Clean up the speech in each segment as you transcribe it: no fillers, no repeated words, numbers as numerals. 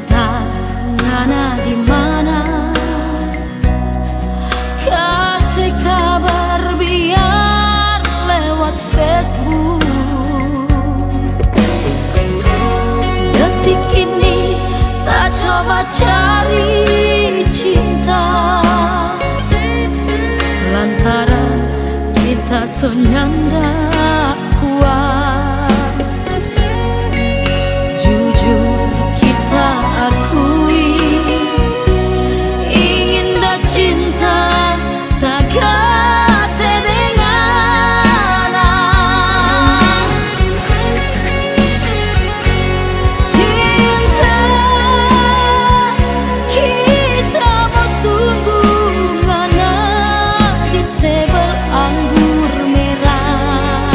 cinta ngana di mana? Kasih kabar biar lewat Facebook. Detik ini tak coba cari cinta, lantaran kita senyanda kuat. Jujur kita akui, ingin dah cinta tak kate dengan cinta. Kita mau tunggu ngana di tebel anggur merah.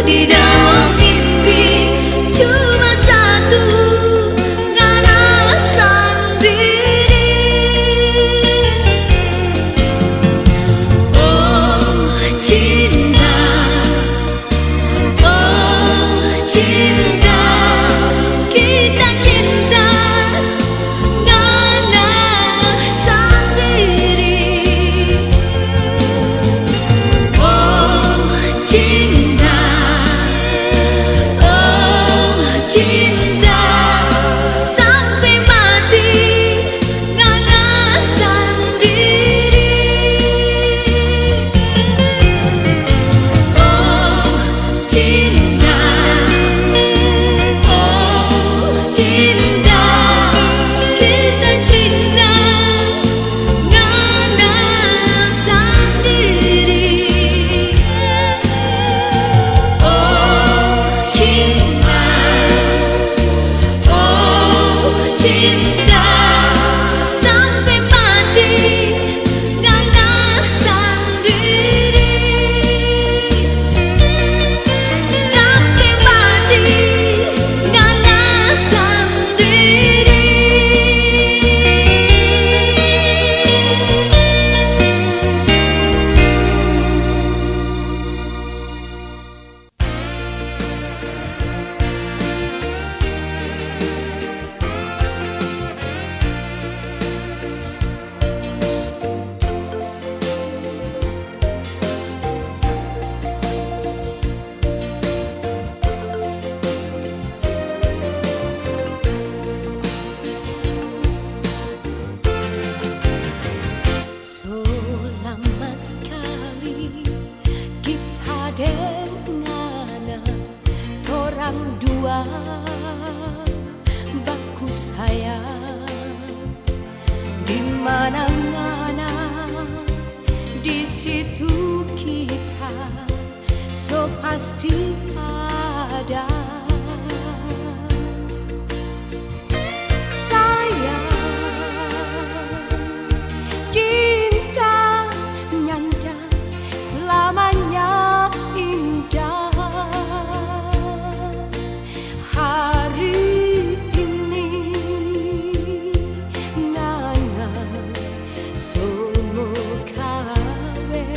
di dalam mimpi cuma satu, ngana sendiri. Oh cinta, oh cinta, kita cinta ngana sendiri. Oh cinta, oh cinta, sampai mati ngana sendiri. Oh cinta, oh cinta, kita cinta ngana sendiri. Oh cinta, oh cinta, sampai mati ngana sendiri. Sampai mati ngana sendiri. So lama sekali kita dengan torang dua baku sayang, di mana ngana di situ kita so pasti ada. Cinta nyanda selamanya indah. Hari ini ngana semua kawin.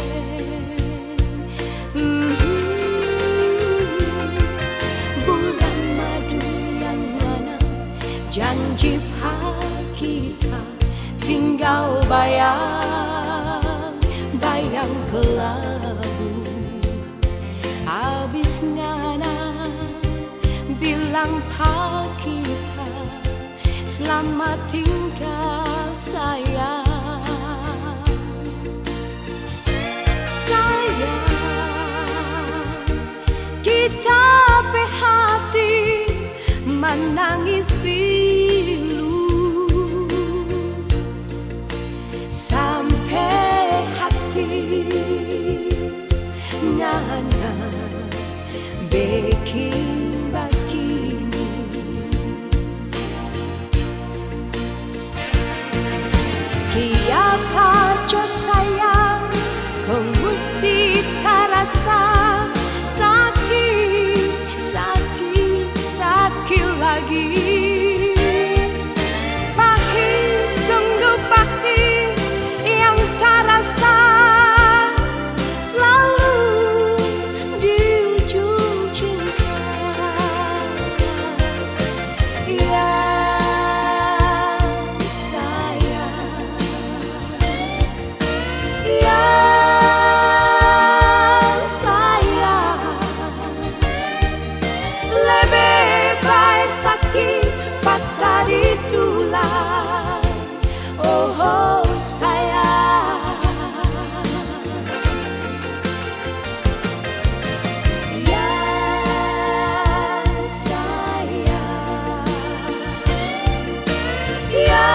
Bulan madu yang ngana janji kita tinggal bayang kelabu. Habis ngana bilang pak kita selamat tinggal sayang. Sayang, kita pe hati menangis pilu sampai hati ngana bikin begini. Kiapa jo sayang kau mesti terasa sakit, sakit, sakit lagi. Pahit, sungguh pahit yang terasa selalu di ujung cinta. Ya sayang, ya sayang, lebih baik sakit patah di tulang. Oh sayang, ya sayang, ya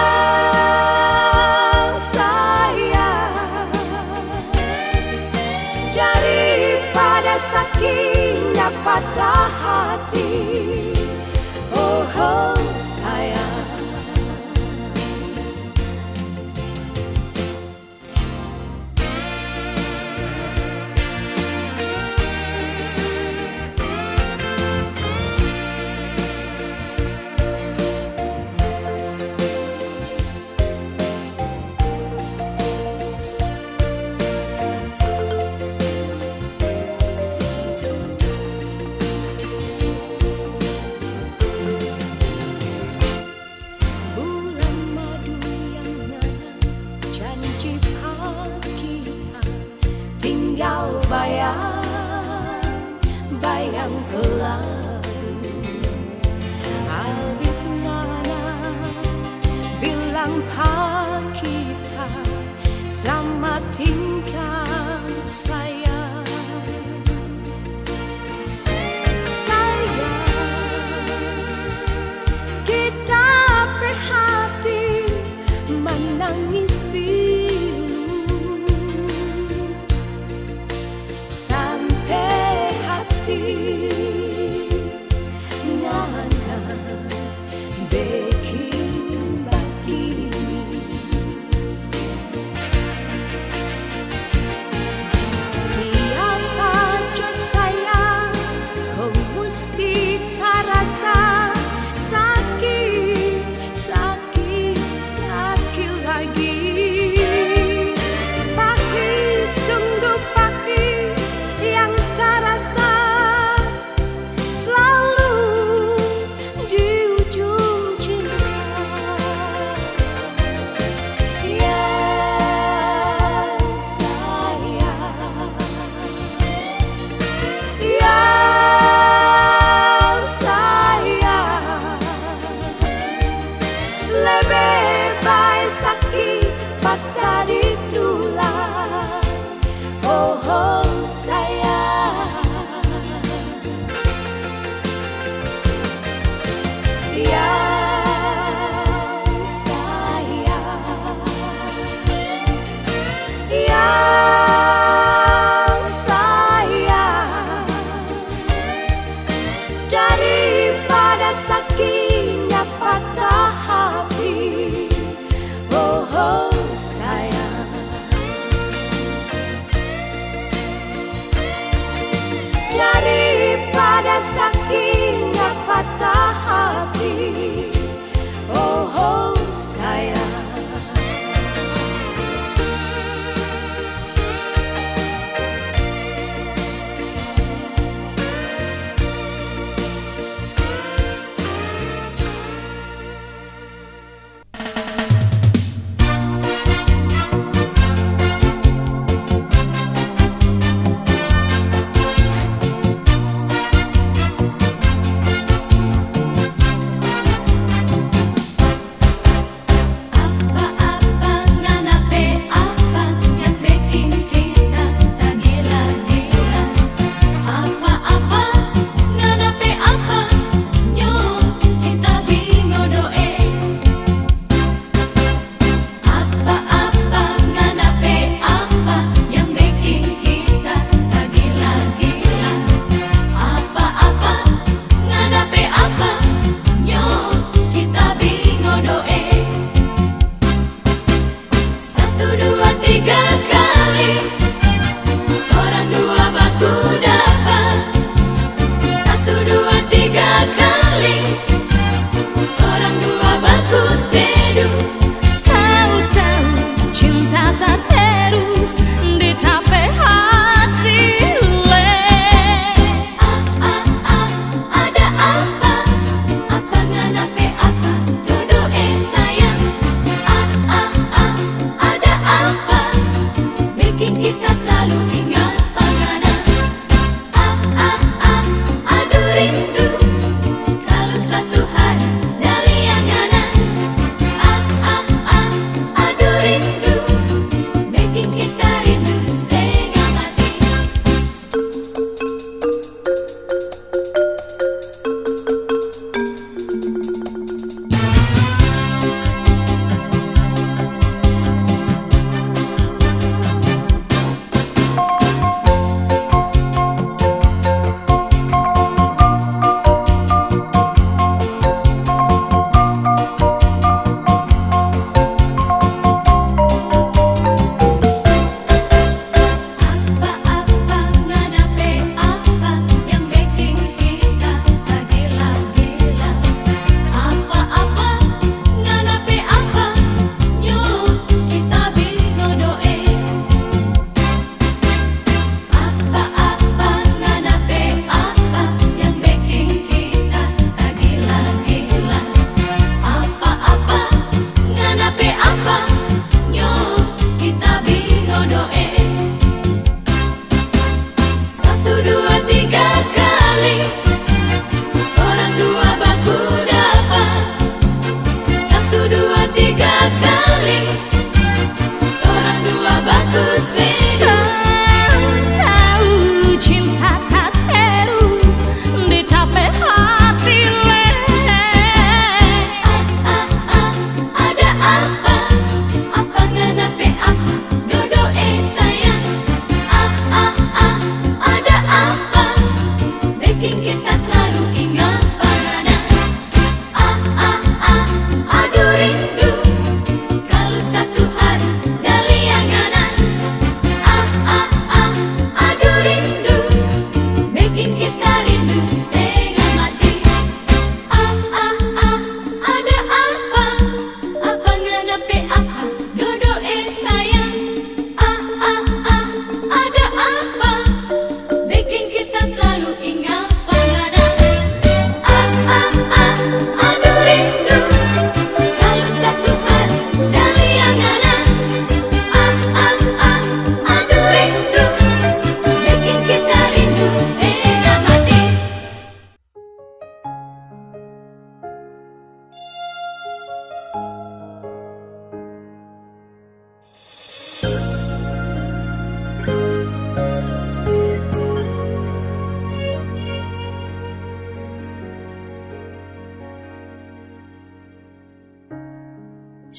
sayang, daripada sakitnya patah hati. Oh sayang. yang kelabu. Habis mana bilang pak kita selamat tinggal sayang. Sayang, kita berhati menangis biru sampai hati ngana bikin bagi. Tiap aja sayang kau mesti terasa sakit, sakit, sakit lagi. Pahit, sungguh pahit yang terasa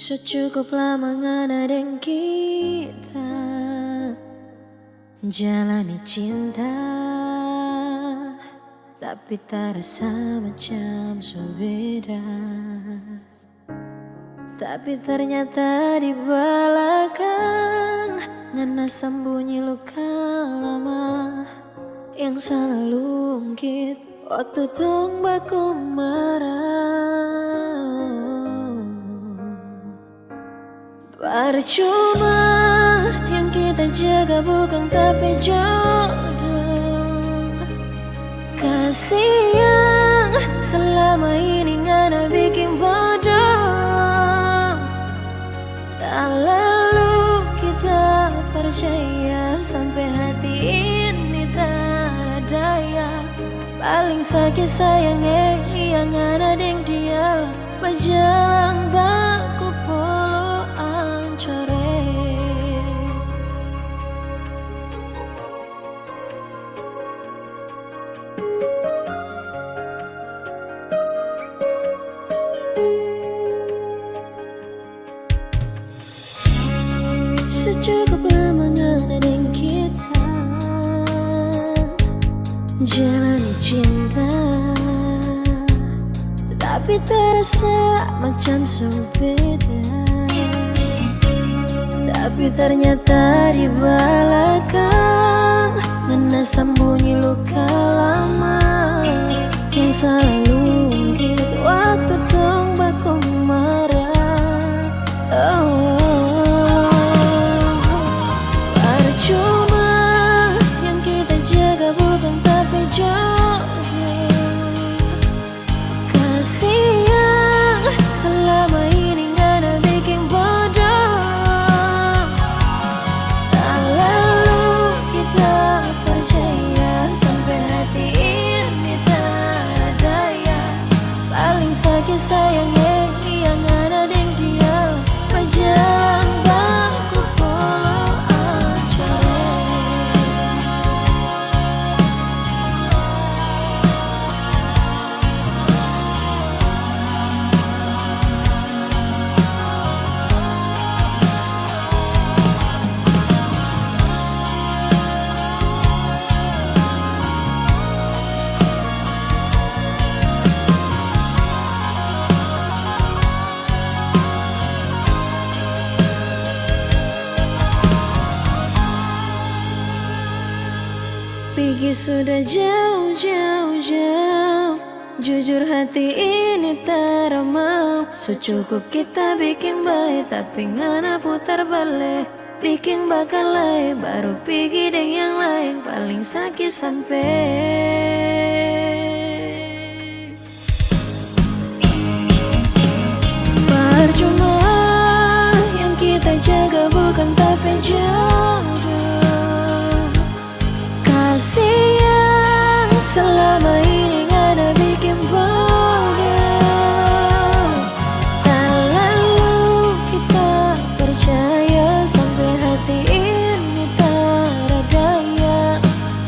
Secukuplah mengenang kita jalani cinta, tapi terasa macam berbeda. Tapi ternyata di belakang ngena sembunyi luka lama yang selalu ungkit waktu tong baku marah. Percuma yang kita jaga bukan tapi jodoh. Kasih yang selama ini ngana bikin bodoh. Tak lalu kita percaya sampai hati ini tak ada daya. Paling sakit sayangnya yang ada deng dia berjalan baku polo ancore. Secukuplah mengenang kita jalani cinta, tapi terasa macam berbeda. Tapi ternyata di belakang ngena sembunyi luka lama yang selalu ungkit waktu dong baku marah. Oh. Sayangnya yang ada deng dia berjalan baku polo pergi sudah jauh. Jujur hati ini tak mau. Secukup kita bikin baik, tapi ngana putar balik. Bikin bakal lain, baru pergi dengan yang lain. Paling sakit sampai. Percuma yang kita jaga bukan tapi jodoh. Kasih yang selama ini ngana bikin bodoh. Tak lalu kita percaya sampai hati ini tak ada daya.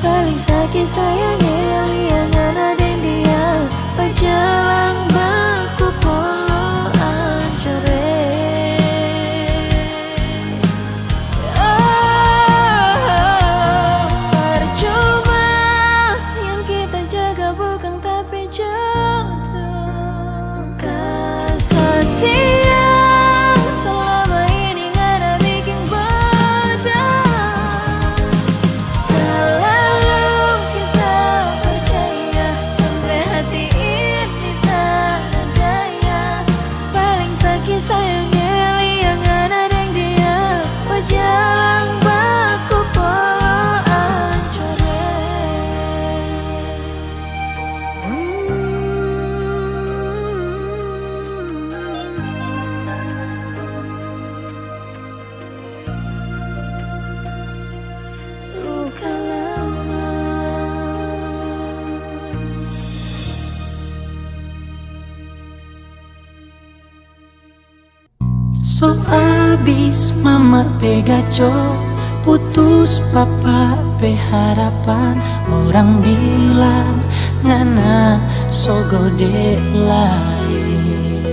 Paling sakit sayangnya yang ngana dan dia berjalan baku polo ancore. So abis mama pegaco, putus papa harapan. Orang bilang ngana so gede lain.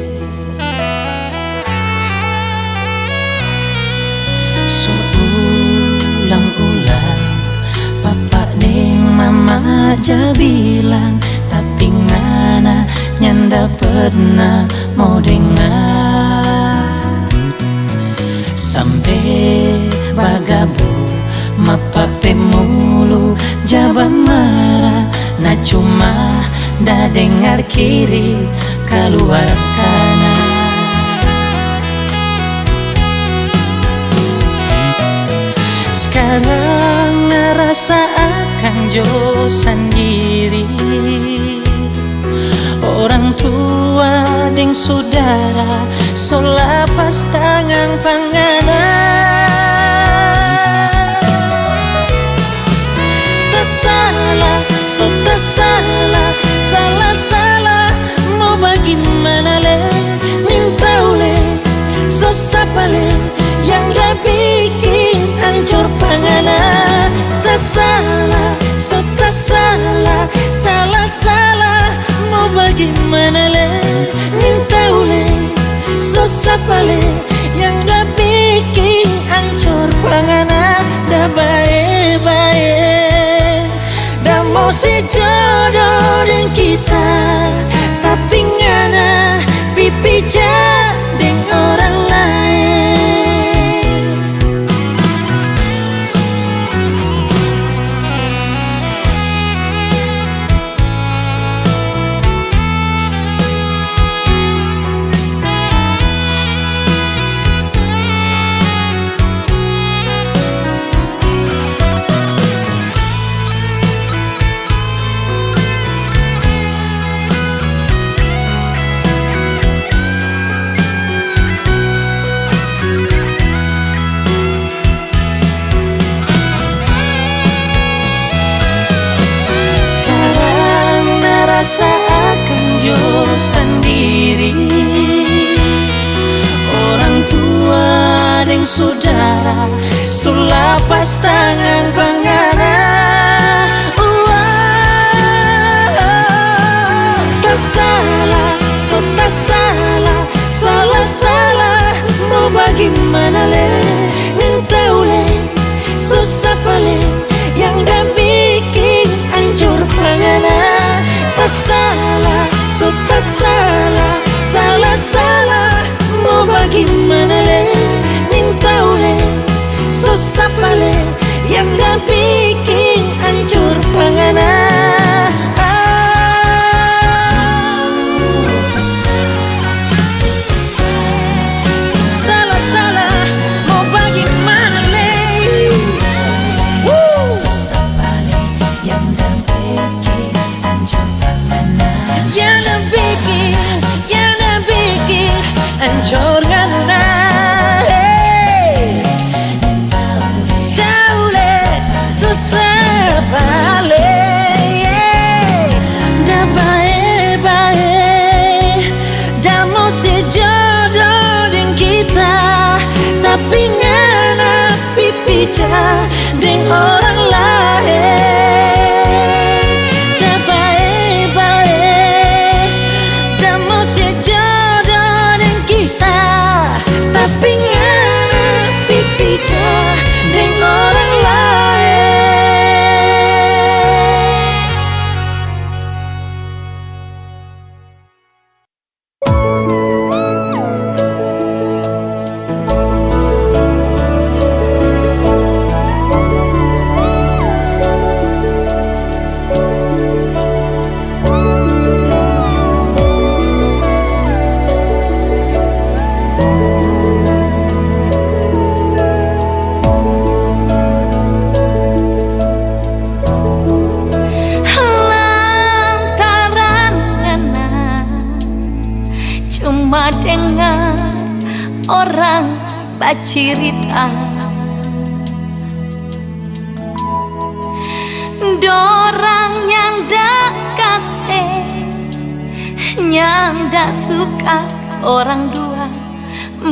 aja bilang, tapi ngana nyanda pernah mau dengar. Sampai bagabu mapape mulu jaban marah, nah cuma dah dengar kiri keluar kanan. Sekarang ngerasa akan jo sendiri, orang tua deng saudara so lapas tangan panganan. Tak salah, so tak salah, salah-salah mau bagaimana le, minta le, so sapa le, yang dah bikin hancur panganan. Tak salah, so tak salah, salah-salah mau bagaimana le, minta le, so sapa le, yang dah bikin hancur panganan. Dah baik-baik, dah mau sejodoh dengan kita, tapi ngana pipi dengan orang lain. Seakan jo sendiri, orang tua dan saudara sulapas tangan panganan. Tak salah, so tak salah, salah-salah mau bagaimana le, minta le, susah pale, yang dah bikin hancur panganan. Tak salah, so tak salah, salah-salah mau bagaimana le, minta le, so sapa le, yang dah bikin hancur panganan. Salah-salah mau bagaimana le, so sapa le, yang dah bikin hancur panganan. Yang dah bikin hancur panganan. Tahu le, susah balik. Dah baik-baik, dah mau sejodoh dengan kita, tapi ngana pipi dengan orang lain. Dah baik-baik, dah mau sejodoh dengan kita, tapi ngana pipi dengan orang lain. Lantaran ngana cuma dengar orang bercerita, dorang nyanda kasih, nyanda suka orang dua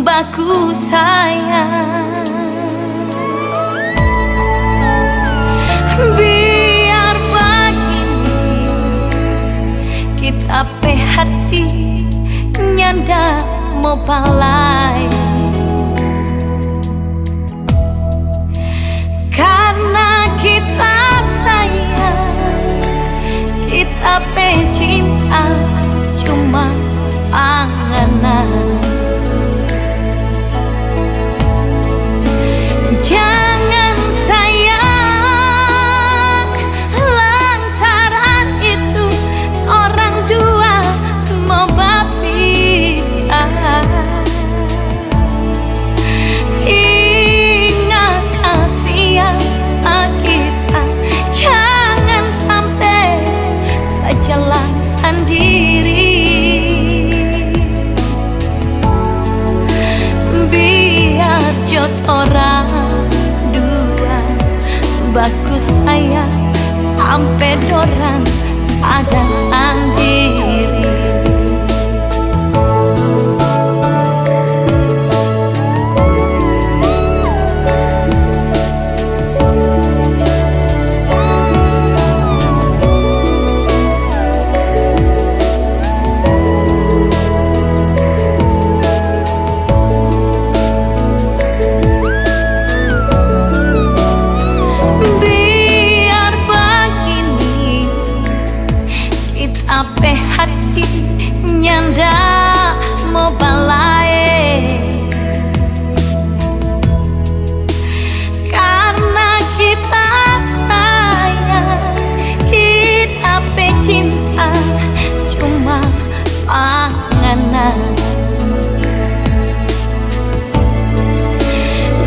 baku sayang. Biar begini kita pe hati nyanda mau balai, karena kita sayang Ape hati nyanda mau balai, karena kita sayang, kita cinta cuma panganan.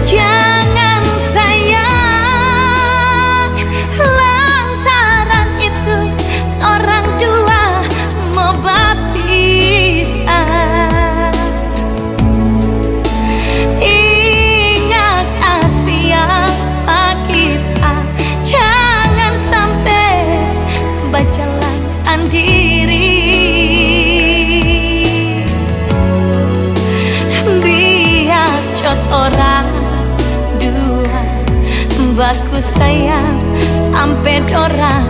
Jangan sayang, lantaran itu orang dua mau berpisah. Ingat siapa kita, jangan sampai berjalan sendiri. Biar cot orang dua baku sayang sampai dorang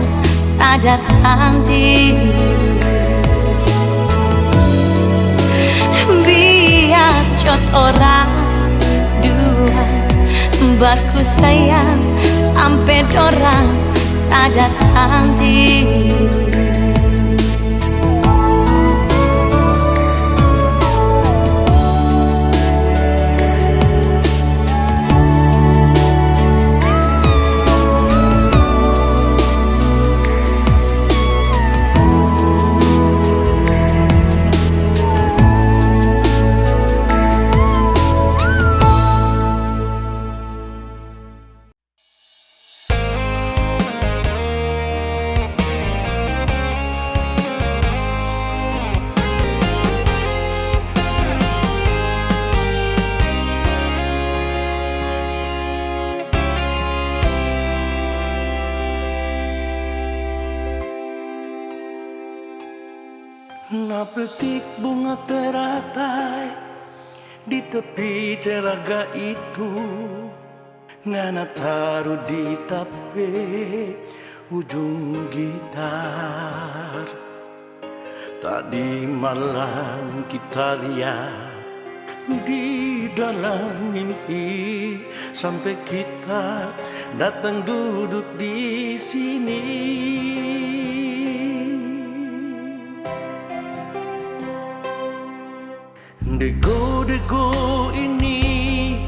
sadar sendiri. Biar cot orang dua baku sayang sampai dorang sadar sendiri. Petik bunga teratai di tepi telaga itu, ngana taruh di tape ujung gitar. Tadi malam kita lihat di dalam mimpi, sampai kita datang duduk di sini. Dego-dego ini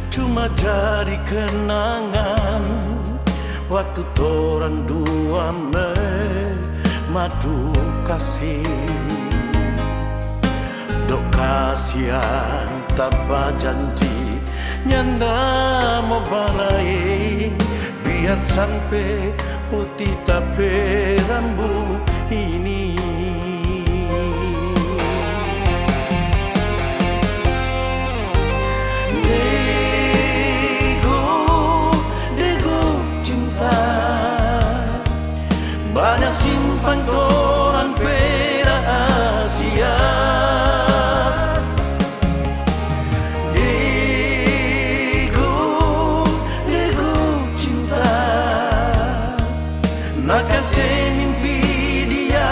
cuma jadi kenangan waktu torang dua madu kasih. Dok kasihan tanpa janji nyanda mau balai, biar sampai putih tapi rambut ini. Banyak simpan torang rahasia, dego cinta, nak kasih mimpi dia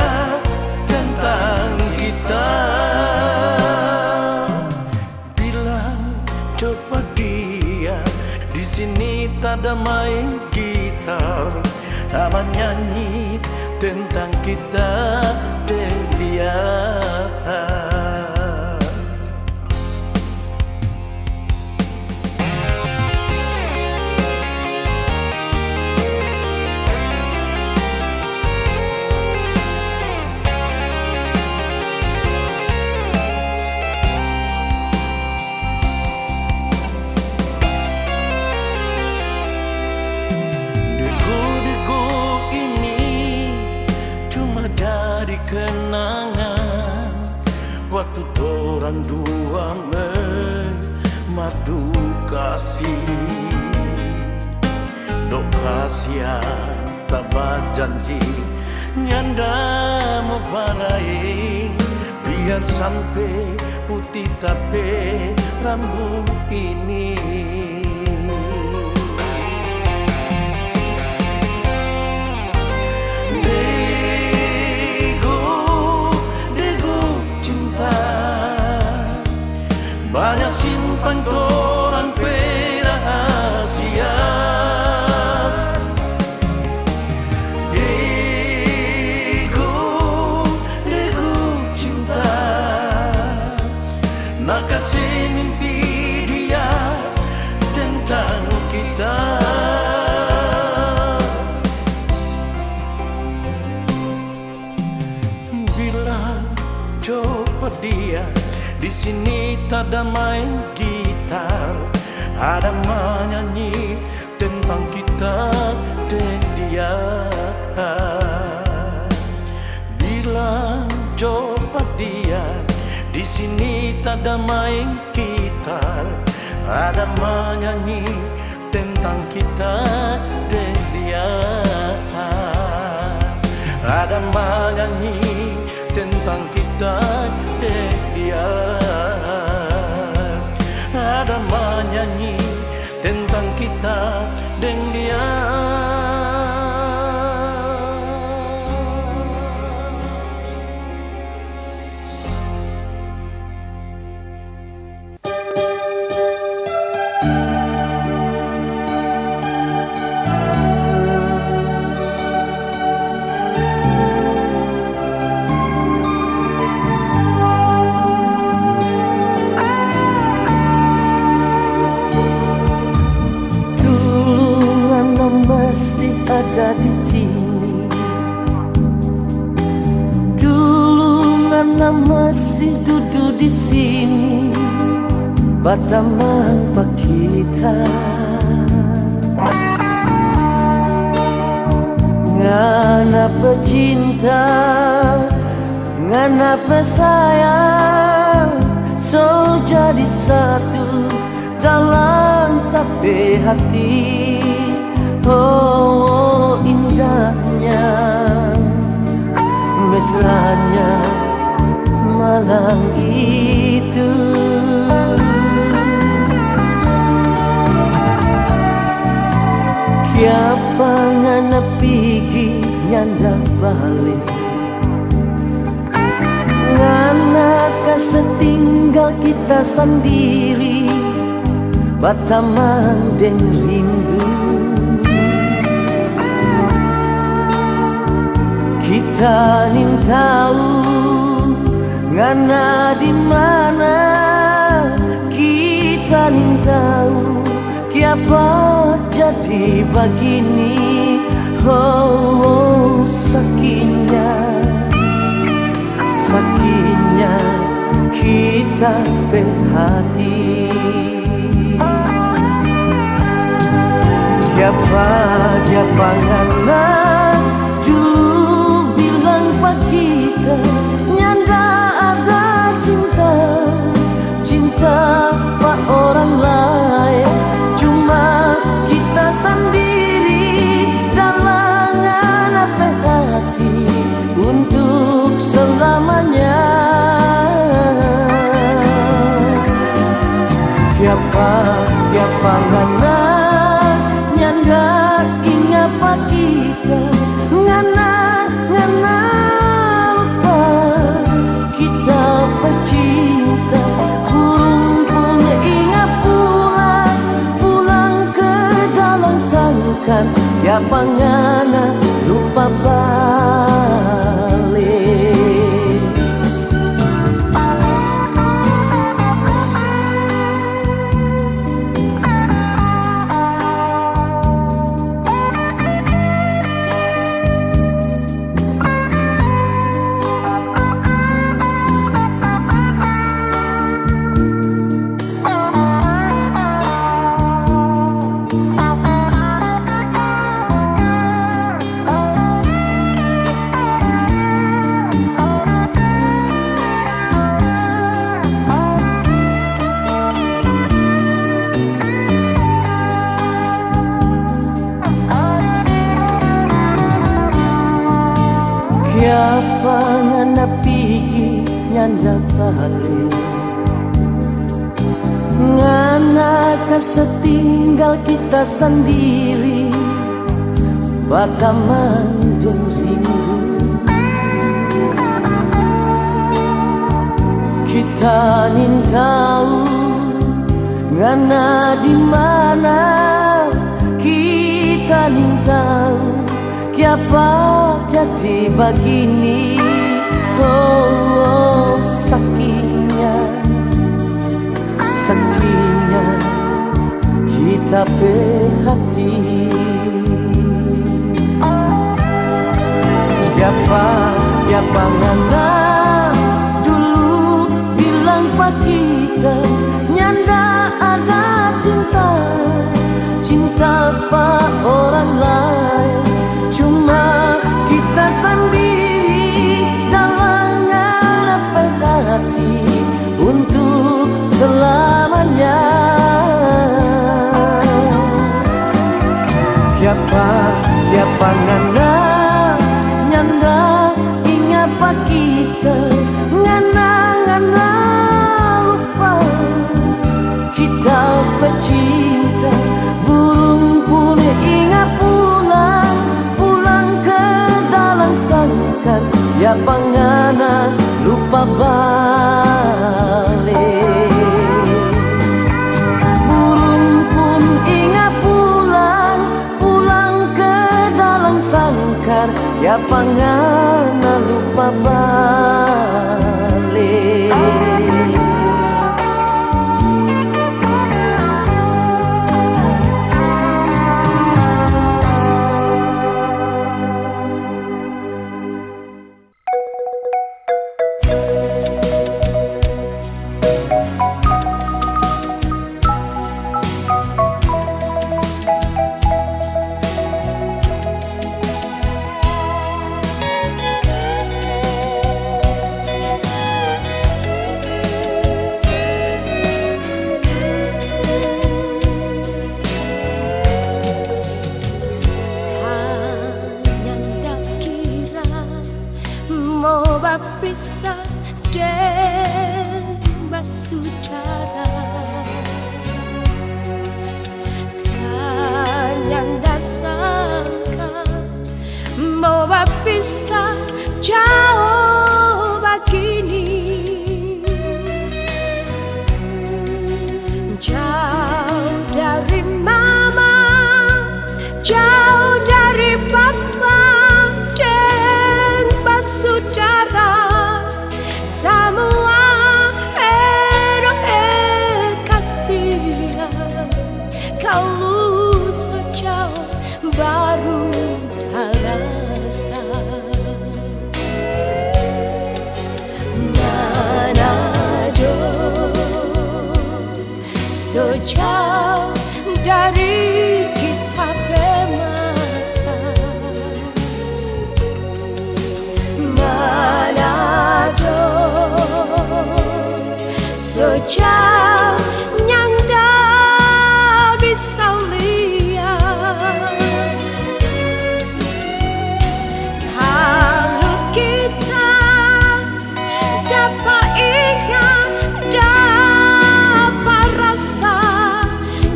tentang kita. Bilang coba dia di sini tak ada main gitar, aman nyanyi tentang kita dan dia. Kenangan waktu torang dua madu kasih. Dok kasihan tak berjanji nyanda mau balai, biar sampai putih tapi rambut ini. Banyak simpan torang rahasia, dego dia. Di sini tak ada main gitar, ada menyanyi tentang kita dan dia. Bilang coba dia, di sini tak ada main gitar, ada menyanyi tentang kita dan dia. Ada menyanyi tentang kita dan dia. Ada menyanyi tentang kita dan dia. Ada di sini dulu, Ngana masih duduk di sini, Batamang Pak kita. Ngana pecinta, Ngana pesayang, so jadi satu dalam tapi hati. Oh, indahnya mesranya malam itu. Kiapa ngana pigi nyanda balik, ngana kasetinggal kita sendiri, Batamang dan rindu. Kita nin tahu ngana di mana, kita nin tahu kiapa jadi begini. Oh, sakitnya, sakitnya kita berhati. Kiapa ngana dulu Pak kita nyanda ada cinta, cinta pak orang lain, cuma kita sendiri dalam apa hati untuk selamanya. Kiapa ngana nyanda ingat pak kita, ngana pecinta, burung pun ingat pulang ke dalam sangkan, ya pangana lupa balik. Kiapa ngana pigi nyanda balik, ngana kasetinggal kita sendiri, Batamang dan rindu. Kita nin tahu ngana di mana, kita nin tahu kiapa jadi begini. Oh, sakitnya, sakitnya kita berhati. Kiapa ngana dulu sangkar ya pangana lupa balik. Burung pun ingat pulang ke dalam sangkar ya pangana lupa balik. Bisa dembas saudara tanyanda sangka mau bisa jauh begini, jauh dari mama, jauh dari papa, dembas saudara. Semua kasihan kalau sejauh baru terasa. Manado sejauh dari kita bermata. Manado sejauh yang tak bisa lihat. Kalau kita dapat ingat, dapat rasa,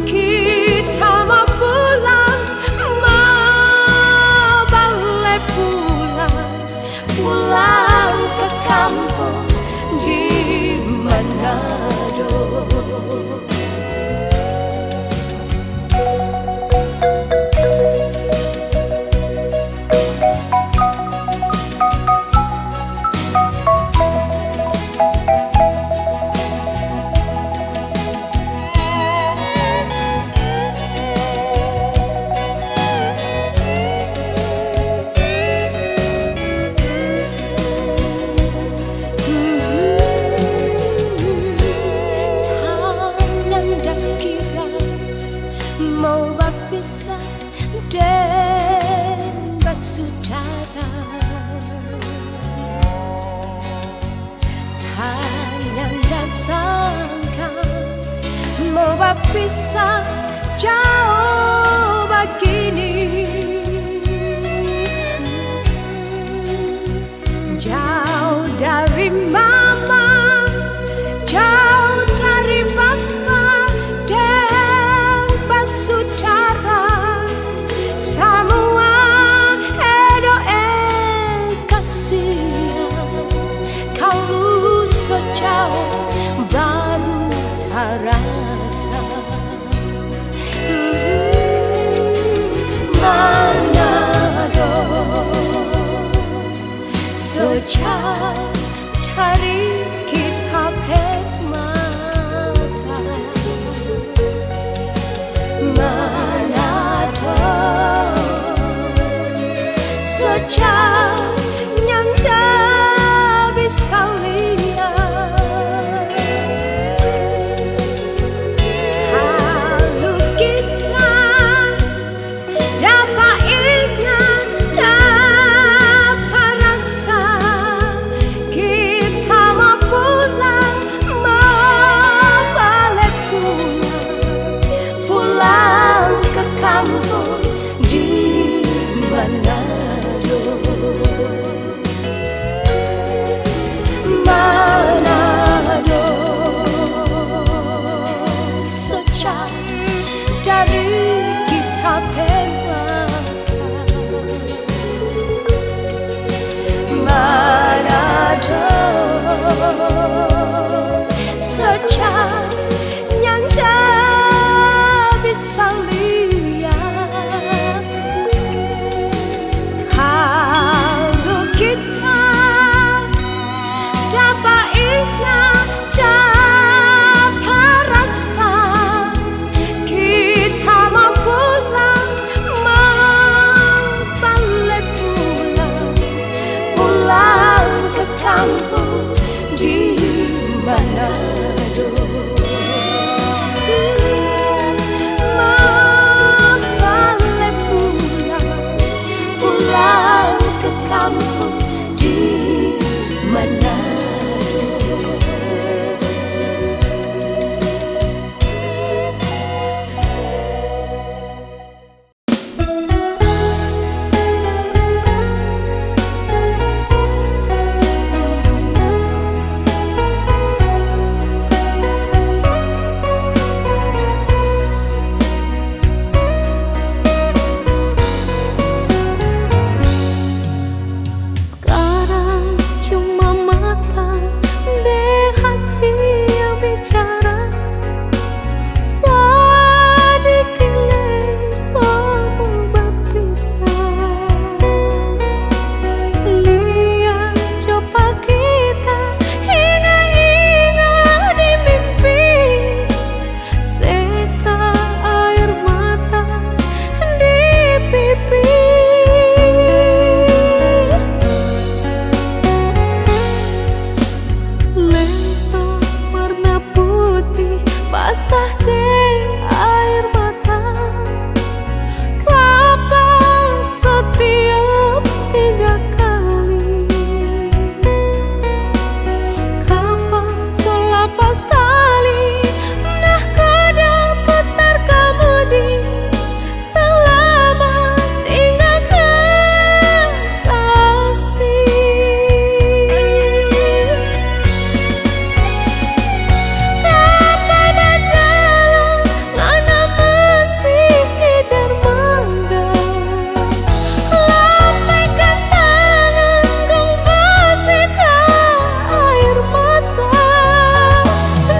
kita mau pulang, mau balik pulang ke kampung di Manado. Bisa dembas saudara tanyanda sangka mau bisa jauh begini, jauh dari mama, jauh dari papa, dembas saudara. Semua kasihan kalau sejauh baru terasa. Manado sejauh dari kita bermata. Manado sejauh yang tak bisa lihat. Kalau kita dapat ingat, dapat rasa, kita mau pulang, mau balik pulang ke kampung di Manado. di Manado. Sekarang cuma mata dan hati yang bicara, sedikit semua berpisah. Lihat coba kita ingat-ingat di mimpi, seka air mata di pipi. Lensa warna putih basah dengan air mata, kapan setiap 3 kali, kapan selepas tali, nah kadang putar kemudi, selamat tinggalkan kasih. Kapan jalan ngana masih di dermaga, lambaikan tangan kau bersihkan air mata.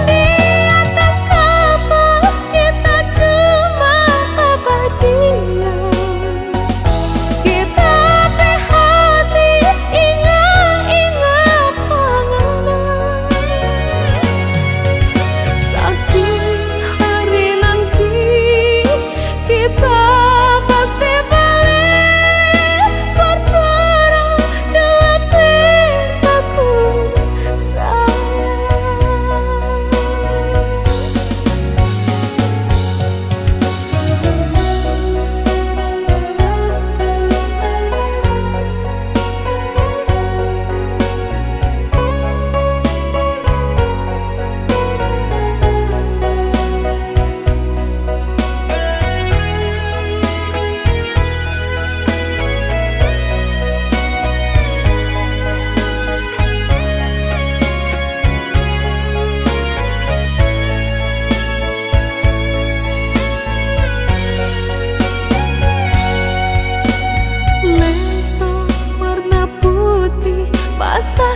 Di atas kapal kita cuma abadian, kita hati ingat-ingat penganan. Saat di hari nanti kita pasti balik bertemu dalam mimpiku sayang. Lensa warna putih basah